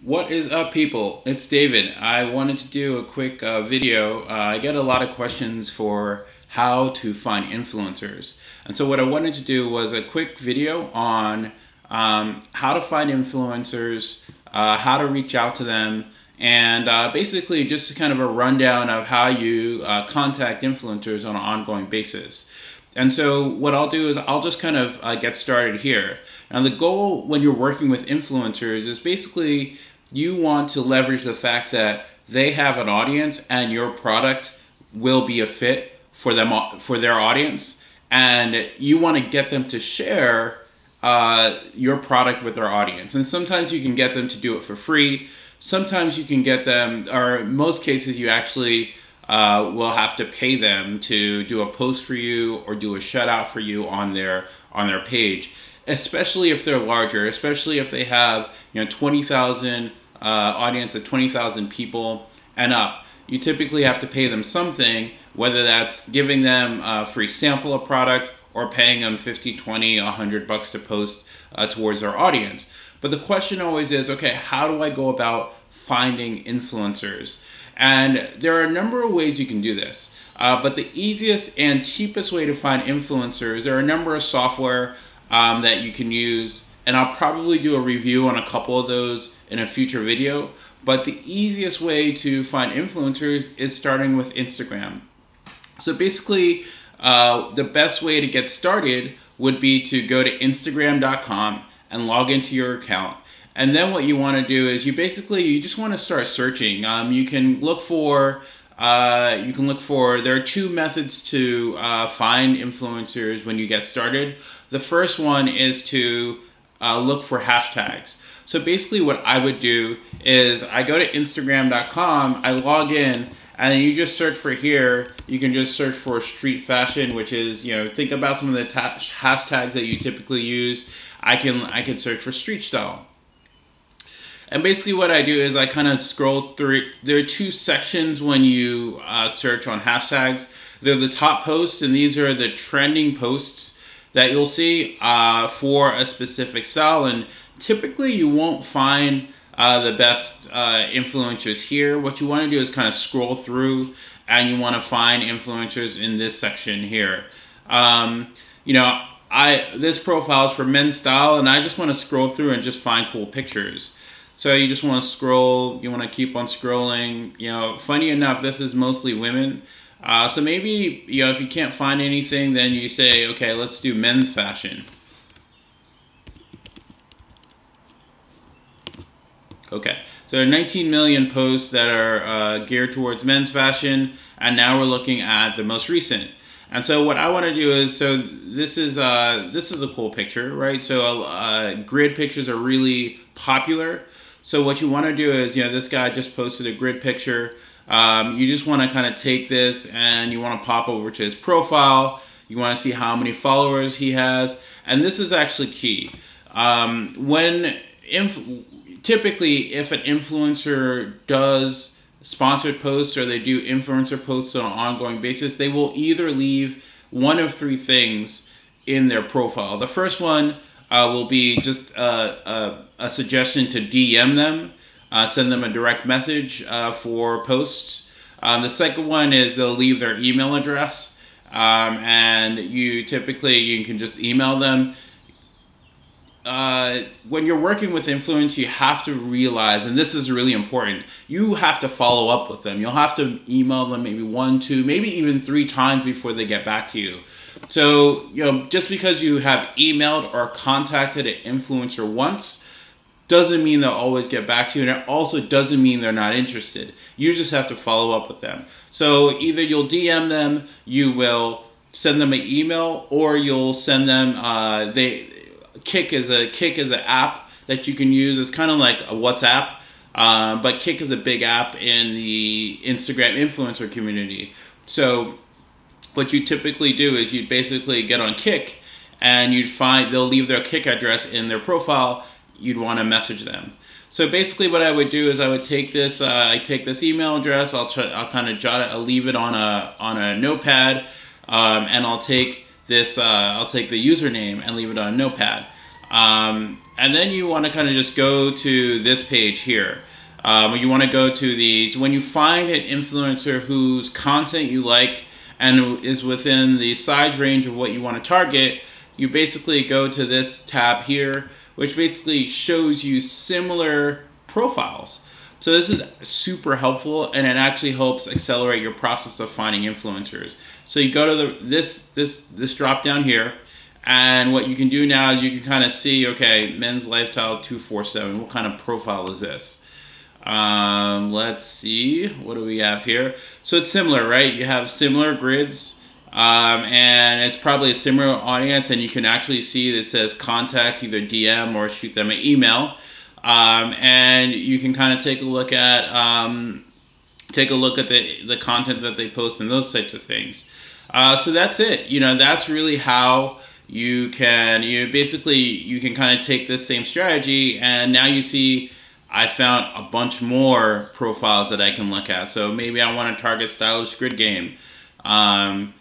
What is up, people? It's David. I wanted to do a quick video. I get a lot of questions for how to find influencers. And so what I wanted to do was a quick video on how to find influencers, how to reach out to them, and basically just kind of a rundown of how you contact influencers on an ongoing basis. And so what I'll do is I'll just kind of get started here. Now the goal when you're working with influencers is basically you want to leverage the fact that they have an audience and your product will be a fit for them, for their audience, and you want to get them to share your product with their audience. And sometimes you can get them to do it for free. Sometimes you can get them, or in most cases you actually will have to pay them to do a post for you or do a shout out for you on their page, especially if they're larger, especially if they have 20,000 audience of 20,000 people and up. You typically have to pay them something, whether that's giving them a free sample of product or paying them 50, 20, 100 bucks to post towards their audience. But the question always is, okay, how do I go about finding influencers? And there are a number of ways you can do this. But the easiest and cheapest way to find influencers, there are a number of software that you can use, and I'll probably do a review on a couple of those in a future video. But the easiest way to find influencers is starting with Instagram. So basically, the best way to get started would be to go to Instagram.com and log into your account. And then what you want to do is you just want to start searching. You can look for, there are two methods to find influencers when you get started. The first one is to look for hashtags. So basically what I would do is I go to Instagram.com, I log in, and then you just search for here. You can just search for street fashion, which is, think about some of the hashtags that you typically use. I can search for street style. And basically what I do is I kind of scroll through it. There are two sections when you search on hashtags. They're the top posts, and these are the trending posts that you'll see for a specific style. And typically you won't find the best influencers here. What you want to do is kind of scroll through, and you want to find influencers in this section here. This profile is for men's style, and I just want to scroll through and just find cool pictures. So you just want to scroll, you want to keep on scrolling. Funny enough, this is mostly women. So maybe, if you can't find anything, then you say, okay, let's do men's fashion. Okay, so there are 19 million posts that are geared towards men's fashion, and now we're looking at the most recent. And so what I want to do is, so this is a cool picture, right? So grid pictures are really popular. So what you want to do is, this guy just posted a grid picture. You just want to kind of take this and you want to pop over to his profile. You want to see how many followers he has. And this is actually key. Typically, if an influencer does sponsored posts or they do influencer posts on an ongoing basis, they will either leave one of three things in their profile. The first one will be just a suggestion to DM them, send them a direct message for posts. The second one is they'll leave their email address, and you can just email them. When you're working with influencers, you have to realize, and this is really important, you have to follow up with them. You'll have to email them maybe 1, 2, maybe even 3 times before they get back to you. So, just because you have emailed or contacted an influencer once doesn't mean they'll always get back to you, and it also doesn't mean they're not interested. You just have to follow up with them. So either you'll DM them, you will send them an email, or you'll send them, Kik is an app that you can use. It's kind of like a WhatsApp, but Kik is a big app in the Instagram influencer community. So what you typically do is you basically get on Kik, and you'd find they'll leave their Kik address in their profile. You'd want to message them. So basically what I would do is I would take this, I take this email address, I'll kind of jot it, I'll leave it on a notepad, and I'll take this, I'll take the username and leave it on a notepad. And then you want to kind of just go to this page here. You want to go to these. When you find an influencer whose content you like and is within the size range of what you want to target, you basically go to this tab here, which basically shows you similar profiles. So this is super helpful, and it actually helps accelerate your process of finding influencers. So you go to this drop down here, and what you can do now is you can kind of see, okay, men's lifestyle 247. What kind of profile is this? Let's see, what do we have here? So it's similar, right? You have similar grids, and it's probably a similar audience, and you can actually see that it says contact, either DM or shoot them an email. And you can kind of take a look at the content that they post and those types of things. So that's it. You know, that's really how you can kind of take this same strategy, and now you see I found a bunch more profiles that I can look at. So maybe I want to target Stylish Grid Game, and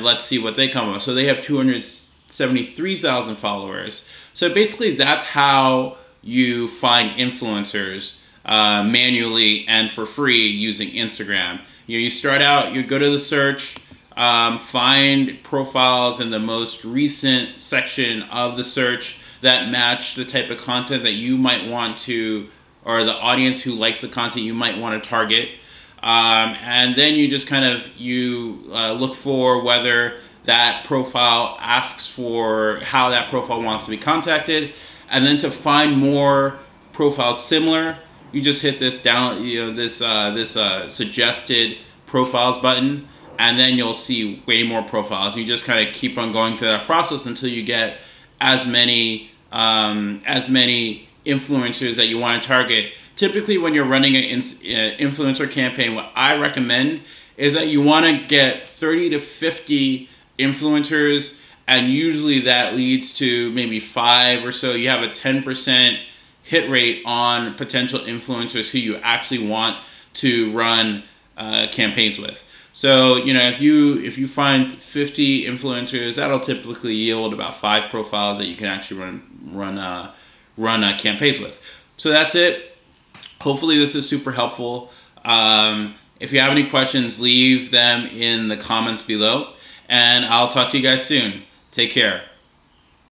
let's see what they come up with. So they have 273,000 followers. So basically that's how you find influencers manually and for free using Instagram. You start out, you go to the search, find profiles in the most recent section of the search that match the type of content that you might want to, or the audience who likes the content you might want to target. And then you just kind of, look for whether that profile asks for how that profile wants to be contacted. And then to find more profiles similar, you just hit this down, this suggested profiles button, and then you'll see way more profiles. You just kind of keep on going through that process until you get as many influencers that you want to target. Typically, when you're running an influencer campaign, what I recommend is that you want to get 30 to 50 influencers, and usually that leads to maybe 5 or so. You have a 10% hit rate on potential influencers who you actually want to run campaigns with. So, if you find 50 influencers, that'll typically yield about 5 profiles that you can actually run campaigns with. So that's it. Hopefully this is super helpful. If you have any questions, leave them in the comments below, and I'll talk to you guys soon. Take care.